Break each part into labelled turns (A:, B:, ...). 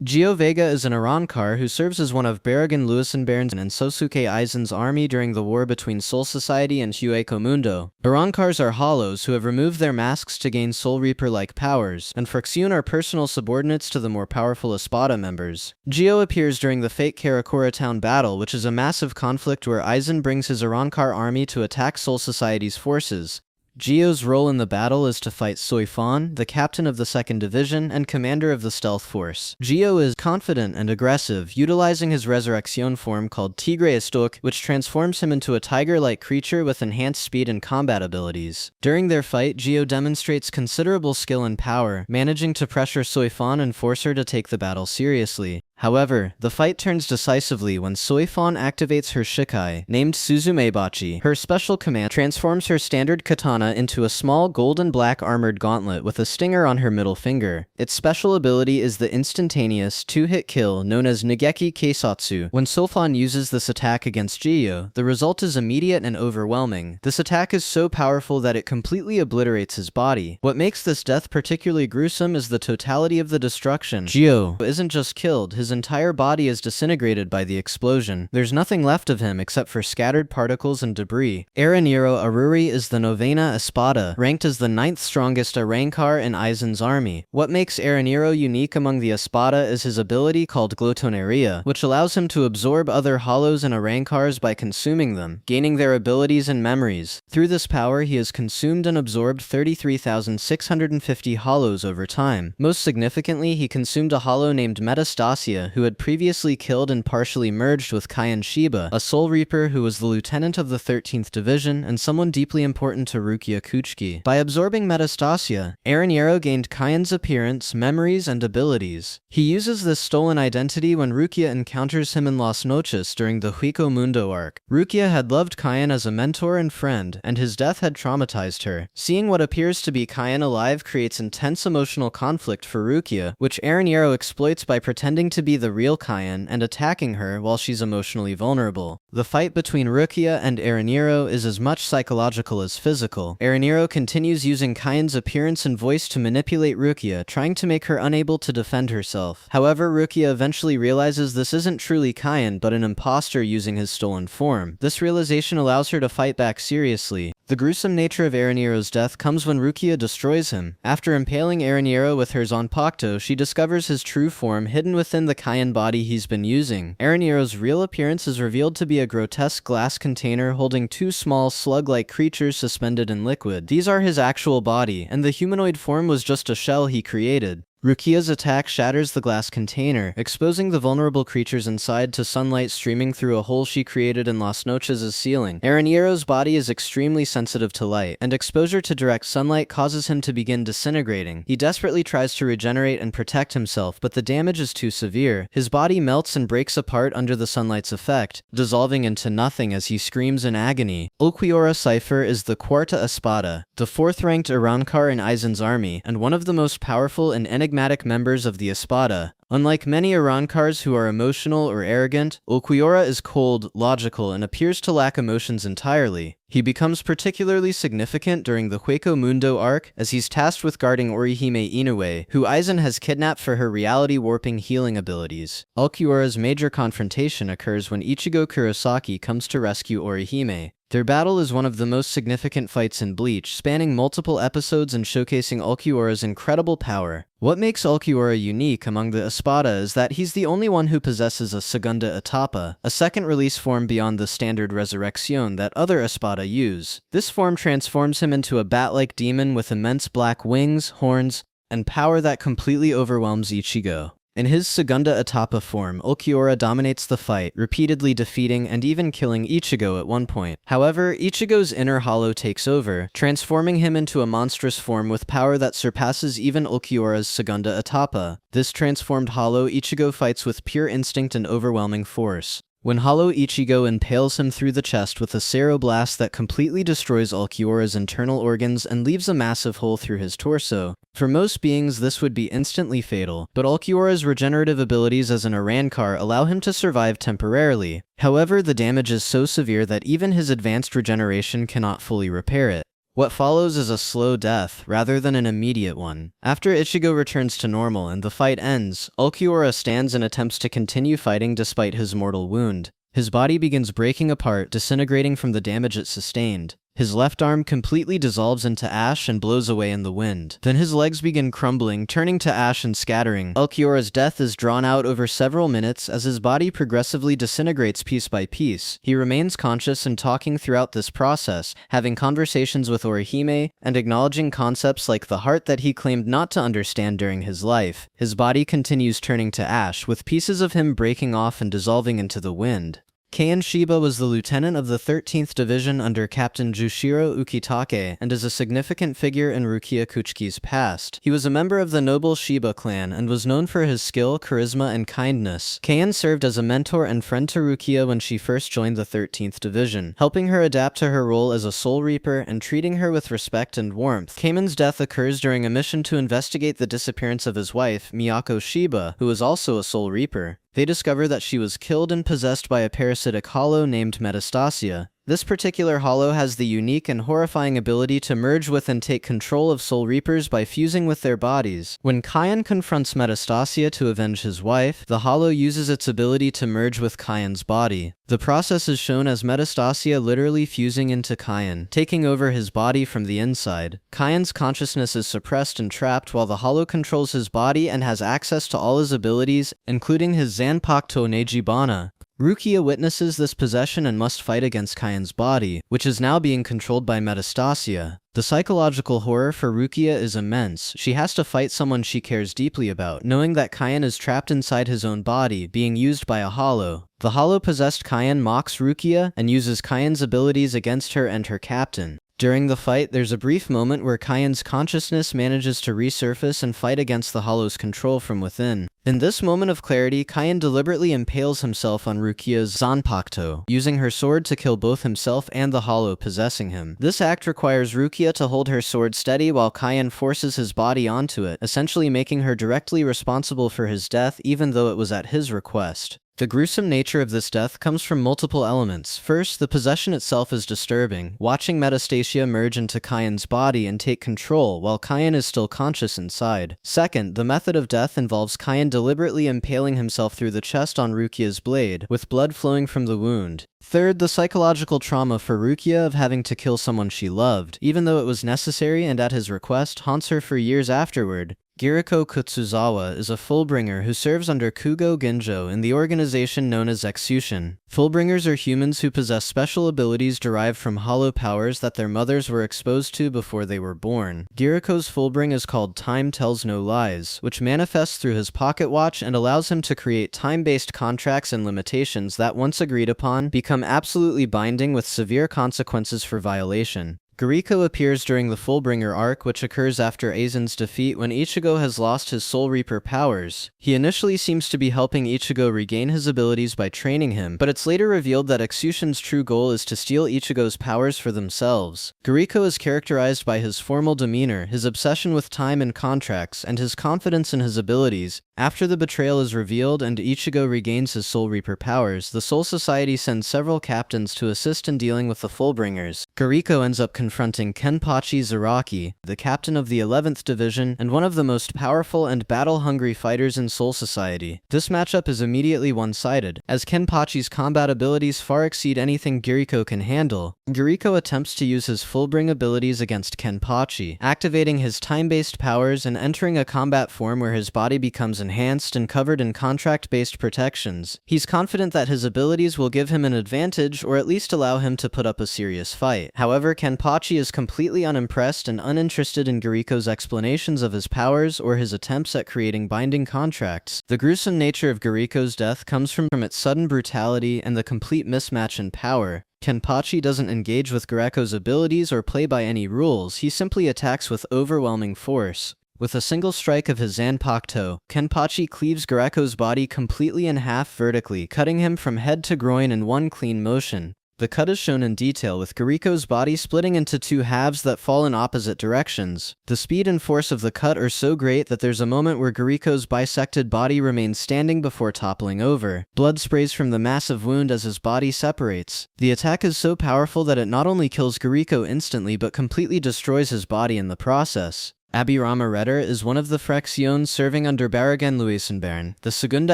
A: Gio Vega is an Arrancar who serves as one of Berrigan Luisenbairn's and Sosuke Aizen's army during the war between Soul Society and Hueco Mundo. Arrancars are hollows who have removed their masks to gain Soul Reaper-like powers, and Fracción are personal subordinates to the more powerful Espada members. Ggio appears during the Fate Karakura Town battle, which is a massive conflict where Aizen brings his Arrancar army to attack Soul Society's forces. Ggio's role in the battle is to fight Soifan, the captain of the 2nd Division and commander of the stealth force. Ggio is confident and aggressive, utilizing his Resurrection form called Tigre Estok, which transforms him into a tiger-like creature with enhanced speed and combat abilities. During their fight, Ggio demonstrates considerable skill and power, managing to pressure Soifan and force her to take the battle seriously. However, the fight turns decisively when Soifan activates her Shikai, named Suzumebachi. Her special command transforms her standard katana into a small gold-and-black armored gauntlet with a stinger on her middle finger. Its special ability is the instantaneous 2-hit kill known as Nageki Keisatsu. When Soifan uses this attack against Ggio, the result is immediate and overwhelming. This attack is so powerful that it completely obliterates his body. What makes this death particularly gruesome is the totality of the destruction. Ggio isn't just killed, his entire body is disintegrated by the explosion. There's nothing left of him except for scattered particles and debris. Aaroniero Aruri is the Novena Espada, ranked as the 9th strongest Arrancar in Aizen's army. What makes Aaroniero unique among the Espada is his ability called Glotoneria, which allows him to absorb other hollows and Arrancars by consuming them, gaining their abilities and memories. Through this power, he has consumed and absorbed 33,650 hollows over time. Most significantly, he consumed a hollow named Metastasia, who had previously killed and partially merged with Kaien Shiba, a Soul Reaper who was the lieutenant of the 13th Division and someone deeply important to Rukia Kuchiki. By absorbing Metastasia, Aaroniero gained Kaien's appearance, memories, and abilities. He uses this stolen identity when Rukia encounters him in Las Noches during the Hueco Mundo arc. Rukia had loved Kaien as a mentor and friend, and his death had traumatized her. Seeing what appears to be Kaien alive creates intense emotional conflict for Rukia, which Aaroniero exploits by pretending to be the real Kaien and attacking her while she's emotionally vulnerable. The fight between Rukia and Aaroniero is as much psychological as physical. Aaroniero continues using Kaien's appearance and voice to manipulate Rukia, trying to make her unable to defend herself. However, Rukia eventually realizes this isn't truly Kaien, but an imposter using his stolen form. This realization allows her to fight back seriously. The gruesome nature of Aarioniero's death comes when Rukia destroys him. After impaling Aaroniero with her Zanpakuto, she discovers his true form hidden within the Kaien body he's been using. Aarioniero's real appearance is revealed to be a grotesque glass container holding 2 small slug-like creatures suspended in liquid. These are his actual body, and the humanoid form was just a shell he created. Rukia's attack shatters the glass container, exposing the vulnerable creatures inside to sunlight streaming through a hole she created in Las Noches' ceiling. Aaroniero's body is extremely sensitive to light, and exposure to direct sunlight causes him to begin disintegrating. He desperately tries to regenerate and protect himself, but the damage is too severe. His body melts and breaks apart under the sunlight's effect, dissolving into nothing as he screams in agony. Ulquiorra Cipher is the Cuarta Espada, the 4th-ranked Arrancar in Aizen's army, and one of the most powerful and enigmatic members of the Espada. Unlike many Arrancars who are emotional or arrogant, Ulquiorra is cold, logical, and appears to lack emotions entirely. He becomes particularly significant during the Hueco Mundo arc, as he's tasked with guarding Orihime Inoue, who Aizen has kidnapped for her reality-warping healing abilities. Ulquiorra's major confrontation occurs when Ichigo Kurosaki comes to rescue Orihime. Their battle is one of the most significant fights in Bleach, spanning multiple episodes and showcasing Ulquiorra's incredible power. What makes Ulquiorra unique among the Espada is that he's the only one who possesses a Segunda Etapa, a second release form beyond the standard Resurrection that other Espada use. This form transforms him into a bat-like demon with immense black wings, horns, and power that completely overwhelms Ichigo. In his Segunda Etapa form, Ulquiorra dominates the fight, repeatedly defeating and even killing Ichigo at one point. However, Ichigo's inner hollow takes over, transforming him into a monstrous form with power that surpasses even Ulquiorra's Segunda Etapa. This transformed hollow Ichigo fights with pure instinct and overwhelming force. When Hollow Ichigo impales him through the chest with a Ceroblast that completely destroys Ulquiorra's internal organs and leaves a massive hole through his torso. For most beings this would be instantly fatal, but Ulquiorra's regenerative abilities as an Arrancar allow him to survive temporarily. However, the damage is so severe that even his advanced regeneration cannot fully repair it. What follows is a slow death, rather than an immediate one. After Ichigo returns to normal and the fight ends, Ulquiorra stands and attempts to continue fighting despite his mortal wound. His body begins breaking apart, disintegrating from the damage it sustained. His left arm completely dissolves into ash and blows away in the wind. Then his legs begin crumbling, turning to ash and scattering. Ulquiorra's death is drawn out over several minutes as his body progressively disintegrates piece by piece. He remains conscious and talking throughout this process, having conversations with Orihime, and acknowledging concepts like the heart that he claimed not to understand during his life. His body continues turning to ash, with pieces of him breaking off and dissolving into the wind. Kaien Shiba was the lieutenant of the 13th Division under Captain Jushiro Ukitake and is a significant figure in Rukia Kuchiki's past. He was a member of the noble Shiba clan and was known for his skill, charisma, and kindness. Kaien served as a mentor and friend to Rukia when she first joined the 13th Division, helping her adapt to her role as a Soul Reaper and treating her with respect and warmth. Kaien's death occurs during a mission to investigate the disappearance of his wife, Miyako Shiba, who was also a Soul Reaper. They discover that she was killed and possessed by a parasitic hollow named Metastasia. This particular hollow has the unique and horrifying ability to merge with and take control of Soul Reapers by fusing with their bodies. When Kaien confronts Metastasia to avenge his wife, the hollow uses its ability to merge with Kaien's body. The process is shown as Metastasia literally fusing into Kaien, taking over his body from the inside. Kaien's consciousness is suppressed and trapped while the hollow controls his body and has access to all his abilities, including his Zanpakuto Neijibana. Rukia witnesses this possession and must fight against Kaien's body, which is now being controlled by Metastasia. The psychological horror for Rukia is immense. She has to fight someone she cares deeply about, knowing that Kaien is trapped inside his own body, being used by a hollow. The hollow-possessed Kaien mocks Rukia and uses Kaien's abilities against her and her captain. During the fight, there's a brief moment where Kaien's consciousness manages to resurface and fight against the hollow's control from within. In this moment of clarity, Kaien deliberately impales himself on Rukia's Zanpakuto, using her sword to kill both himself and the hollow possessing him. This act requires Rukia to hold her sword steady while Kaien forces his body onto it, essentially making her directly responsible for his death even though it was at his request. The gruesome nature of this death comes from multiple elements. First, the possession itself is disturbing, watching Metastasia merge into Kaien's body and take control while Kaien is still conscious inside. Second, the method of death involves Kaien deliberately impaling himself through the chest on Rukia's blade, with blood flowing from the wound. Third, the psychological trauma for Rukia of having to kill someone she loved, even though it was necessary and at his request, haunts her for years afterward. Giriko Kutsuzawa is a Fullbringer who serves under Kugo Ginjo in the organization known as Exution. Fullbringers are humans who possess special abilities derived from hollow powers that their mothers were exposed to before they were born. Giriko's Fullbring is called Time Tells No Lies, which manifests through his pocket watch and allows him to create time-based contracts and limitations that, once agreed upon, become absolutely binding with severe consequences for violation. Giriko appears during the Fullbringer arc, which occurs after Aizen's defeat when Ichigo has lost his Soul Reaper powers. He initially seems to be helping Ichigo regain his abilities by training him, but it's later revealed that Exution's true goal is to steal Ichigo's powers for themselves. Giriko is characterized by his formal demeanor, his obsession with time and contracts, and his confidence in his abilities. After the betrayal is revealed and Ichigo regains his Soul Reaper powers, the Soul Society sends several captains to assist in dealing with the Fullbringers. Giriko ends up confronting Kenpachi Zaraki, the captain of the 11th Division and one of the most powerful and battle-hungry fighters in Soul Society. This matchup is immediately one-sided, as Kenpachi's combat abilities far exceed anything Giriko can handle. Giriko attempts to use his Fullbring abilities against Kenpachi, activating his time-based powers and entering a combat form where his body becomes enhanced and covered in contract-based protections. He's confident that his abilities will give him an advantage or at least allow him to put up a serious fight. However, Kenpachi is completely unimpressed and uninterested in Giriko's explanations of his powers or his attempts at creating binding contracts. The gruesome nature of Giriko's death comes from its sudden brutality and the complete mismatch in power. Kenpachi doesn't engage with Giriko's abilities or play by any rules, he simply attacks with overwhelming force. With a single strike of his Zanpakuto, Kenpachi cleaves Giriko's body completely in half vertically, cutting him from head to groin in one clean motion. The cut is shown in detail, with Guriko's body splitting into two halves that fall in opposite directions. The speed and force of the cut are so great that there's a moment where Guriko's bisected body remains standing before toppling over. Blood sprays from the massive wound as his body separates. The attack is so powerful that it not only kills Guriko instantly but completely destroys his body in the process. Abirama Redder is one of the Fracciones serving under Berrigan Luisenbern, the Segunda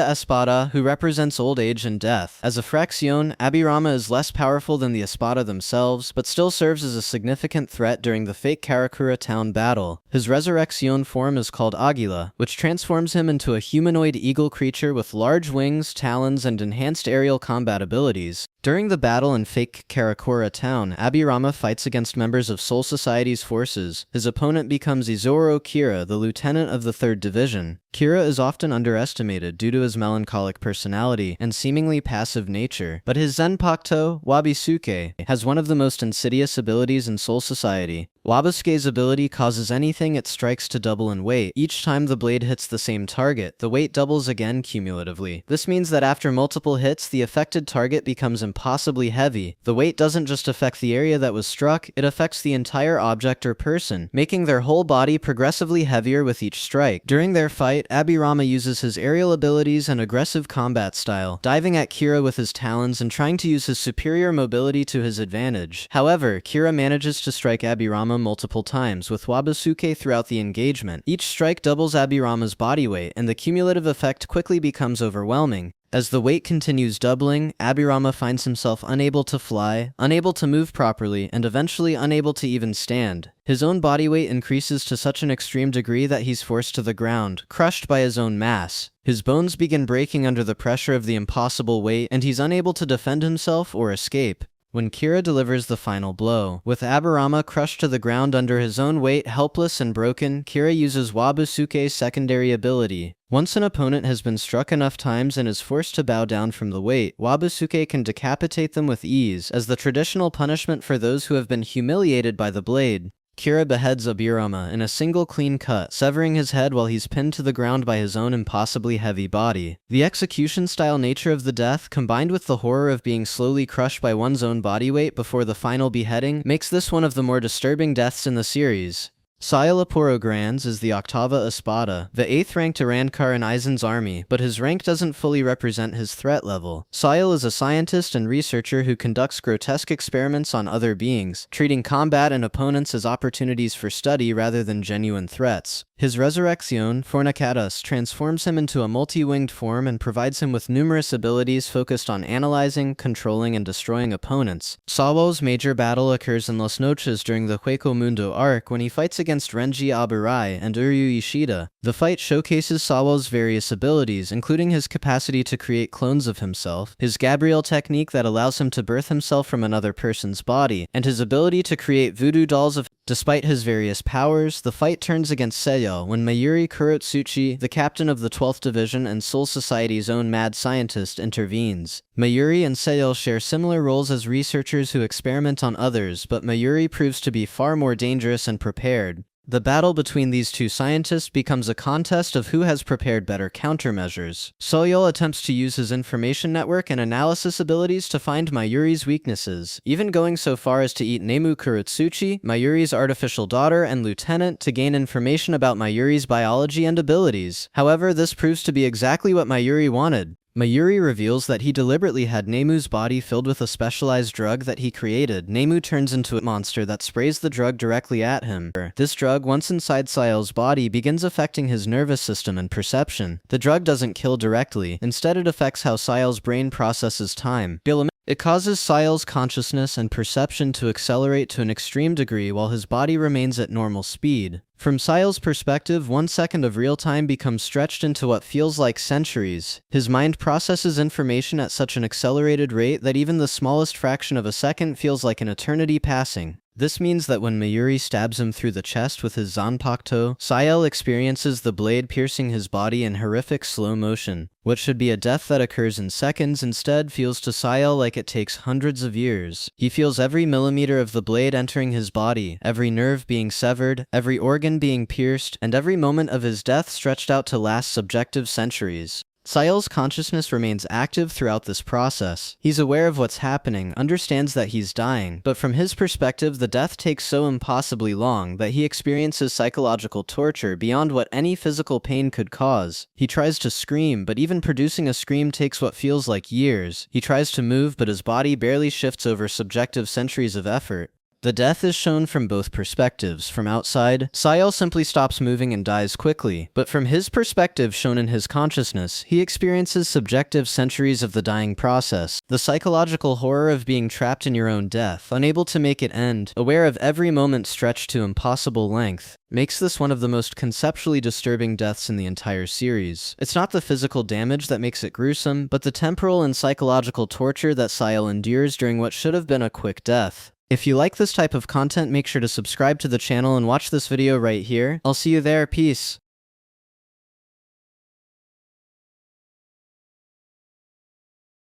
A: Espada, who represents old age and death. As a Fraccione, Abirama is less powerful than the Espada themselves, but still serves as a significant threat during the fake Karakura town battle. His Resurrection form is called Aguila, which transforms him into a humanoid eagle creature with large wings, talons, and enhanced aerial combat abilities. During the battle in fake Karakura town, Abirama fights against members of Soul Society's forces. His opponent becomes Izoro Kira, the lieutenant of the 3rd Division. Kira is often underestimated due to his melancholic personality and seemingly passive nature, but his Zenpakuto, Wabisuke, has one of the most insidious abilities in Soul Society. Wabisuke's ability causes anything it strikes to double in weight. Each time the blade hits the same target, the weight doubles again cumulatively. This means that after multiple hits, the affected target becomes impossibly heavy. The weight doesn't just affect the area that was struck, it affects the entire object or person, making their whole body progressively heavier with each strike. During their fight, Abirama uses his aerial abilities and aggressive combat style, diving at Kira with his talons and trying to use his superior mobility to his advantage. However, Kira manages to strike Abirama multiple times, with Wabisuke throughout the engagement. Each strike doubles Abirama's body weight, and the cumulative effect quickly becomes overwhelming. As the weight continues doubling, Abirama finds himself unable to fly, unable to move properly, and eventually unable to even stand. His own body weight increases to such an extreme degree that he's forced to the ground, crushed by his own mass. His bones begin breaking under the pressure of the impossible weight, and he's unable to defend himself or escape. When Kira delivers the final blow, with Abirama crushed to the ground under his own weight, helpless and broken, Kira uses Wabisuke's secondary ability. Once an opponent has been struck enough times and is forced to bow down from the weight, Wabisuke can decapitate them with ease, as the traditional punishment for those who have been humiliated by the blade. Kira beheads Abirama in a single clean cut, severing his head while he's pinned to the ground by his own impossibly heavy body. The execution-style nature of the death, combined with the horror of being slowly crushed by one's own body weight before the final beheading, makes this one of the more disturbing deaths in the series. Szayelaporro Grands is the Octava Espada, the 8th-ranked Arrancar in Aizen's army, but his rank doesn't fully represent his threat level. Sayel is a scientist and researcher who conducts grotesque experiments on other beings, treating combat and opponents as opportunities for study rather than genuine threats. His Resurrection, Fornicatus, transforms him into a multi-winged form and provides him with numerous abilities focused on analyzing, controlling, and destroying opponents. Sawo's major battle occurs in Las Noches during the Hueco Mundo arc when he fights against Renji Aburai and Uryu Ishida. The fight showcases Sawo's various abilities, including his capacity to create clones of himself, his Gabriel technique that allows him to birth himself from another person's body, and his ability to create voodoo dolls of. Despite his various powers, the fight turns against Seiya when Mayuri Kurotsuchi, the captain of the 12th Division and Soul Society's own mad scientist, intervenes. Mayuri and Seiya share similar roles as researchers who experiment on others, but Mayuri proves to be far more dangerous and prepared. The battle between these two scientists becomes a contest of who has prepared better countermeasures. Soyol attempts to use his information network and analysis abilities to find Mayuri's weaknesses, even going so far as to eat Nemu Kurotsuchi, Mayuri's artificial daughter and lieutenant, to gain information about Mayuri's biology and abilities. However, this proves to be exactly what Mayuri wanted. Mayuri reveals that he deliberately had Nemu's body filled with a specialized drug that he created. Nemu turns into a monster that sprays the drug directly at him. This drug, once inside Sayel's body, begins affecting his nervous system and perception. The drug doesn't kill directly. Instead, it affects how Sayel's brain processes time. It causes Sayel's consciousness and perception to accelerate to an extreme degree while his body remains at normal speed. From Sayel's perspective, 1 second of real time becomes stretched into what feels like centuries. His mind processes information at such an accelerated rate that even the smallest fraction of a second feels like an eternity passing. This means that when Mayuri stabs him through the chest with his Zanpakuto, Sayel experiences the blade piercing his body in horrific slow motion. What should be a death that occurs in seconds instead feels to Sayel like it takes hundreds of years. He feels every millimeter of the blade entering his body, every nerve being severed, every organ being pierced, and every moment of his death stretched out to last subjective centuries. Sayel's consciousness remains active throughout this process. He's aware of what's happening, understands that he's dying, but from his perspective, the death takes so impossibly long that he experiences psychological torture beyond what any physical pain could cause. He tries to scream, but even producing a scream takes what feels like years. He tries to move, but his body barely shifts over subjective centuries of effort. The death is shown from both perspectives. From outside, Sayel simply stops moving and dies quickly, but from his perspective shown in his consciousness, he experiences subjective centuries of the dying process, the psychological horror of being trapped in your own death, unable to make it end, aware of every moment stretched to impossible length. Makes this one of the most conceptually disturbing deaths in the entire series. It's not the physical damage that makes it gruesome, but the temporal and psychological torture that Sayel endures during what should have been a quick death. If you like this type of content, make sure to subscribe to the channel and watch this video right here. I'll see you there, peace.